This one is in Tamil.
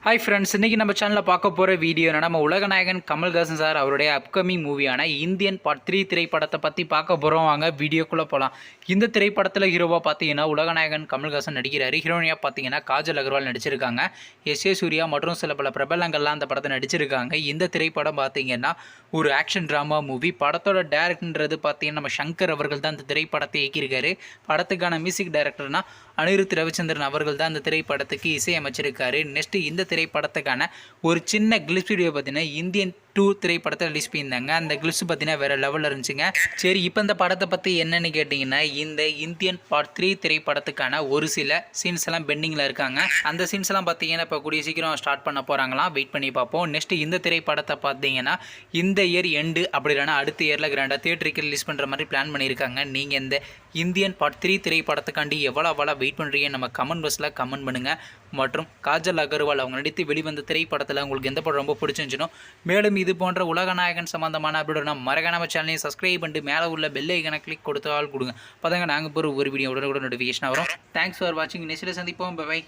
ஹாய் ஃப்ரெண்ட்ஸ், இன்றைக்கி நம்ம சேனலில் பார்க்க போகிற வீடியோ என்ன, நம்ம உலகநாயகன் கமல்ஹாசன் சார் அவருடைய அப்கமிங் மூவியான இந்தியன் பார்ட் 3 திரைப்படத்தை பற்றி பார்க்க போகிறோம். வாங்க வீடியோக்குள்ளே போகலாம். இந்த திரைப்படத்தில் ஹீரோவாக பார்த்தீங்கன்னா உலகநாயகன் கமல்ஹாசன் நடிக்கிறாரு. ஹீரோனியாக பார்த்தீங்கன்னா காஜல் அகர்வால் நடிச்சிருக்காங்க. எஸ்.ஏ. சூர்யா மற்றும் சில பல பிரபலங்கள்லாம் அந்த படத்தை நடிச்சிருக்காங்க. இந்த திரைப்படம் பார்த்தீங்கன்னா ஒரு ஆக்ஷன் ட்ராமா மூவி. படத்தோட டேரக்டர்ன்றது பார்த்தீங்கன்னா நம்ம சங்கர் அவர்கள் தான் இந்த திரைப்படத்தை இயக்கியிருக்காரு. படத்துக்கான மியூசிக் டைரக்டர்னா அனிருத் ரவிச்சந்திரன் அவர்கள் தான் இந்த திரைப்படத்துக்கு இசையமைச்சிருக்காரு. நெக்ஸ்ட் இந்த திரைப்படத்துக்கான ஒரு சின்ன கிளிப்ஸ் வீடியோ பார்த்தீங்கன்னா இந்தியன் 2 திரைப்படத்தை ரிலீஸ் பண்ணியிருந்தாங்க. அந்த கிளிப்ஸ் பார்த்தீங்கன்னா வேறு லெவலில் இருந்துச்சுங்க. சரி, இப்போ இந்த படத்தை பற்றி என்னென்னு கேட்டிங்கன்னா, இந்த இந்தியன் பார்ட் 3 திரைப்படத்துக்கான ஒரு சில சீன்ஸ் எல்லாம் பெண்டிங்கில் இருக்காங்க. அந்த சீன்ஸ் எல்லாம் பார்த்தீங்கன்னா இப்போ கூடிய சீக்கிரம் ஸ்டார்ட் பண்ண போகிறாங்களாம். வெயிட் பண்ணி பார்ப்போம். நெக்ஸ்ட் இந்த திரைப்படத்தை பார்த்தீங்கன்னா இந்த இயர் எண்டு அப்படி இல்லைனா அடுத்த இயரில் கிராண்டாக தியேட்டருக்கு ரிலீஸ் பண்ணுற மாதிரி பிளான் பண்ணியிருக்காங்க. நீங்கள் இந்த இந்தியன் பார்ட் 3 திரைப்படத்துக்காண்டி எவ்வளோ வெயிட் பண்ணுறீங்க நம்ம கமெண்ட் பாக்ஸில் கமெண்ட் பண்ணுங்கள். மற்றும் காஜல் அகர்வால் அவங்க நடித்து வெளிவந்த திரைப்படத்தில் உங்களுக்கு எந்த படம் ரொம்ப பிடிச்சிருந்துச்சுனோ, மேலும் இது போன்ற உலகநாயகன் சம்பந்தமான அப்படின்னா மறக்காம சேனலையும் சப்ஸ்கிரைப் பண்ணிட்டு மேலே உள்ள பெல் ஐக்கனை கிளிக் கொடுத்தால் கொடுங்க. அப்போதாங்க நாங்கள் போகிற ஒரு வீடியோ உடனே நோட்டிஃபிகேஷன் வரும். தேங்க்ஸ் ஃபார் வாட்சிங். நெக்ஸ்ட்டில் சந்திப்போம். பை.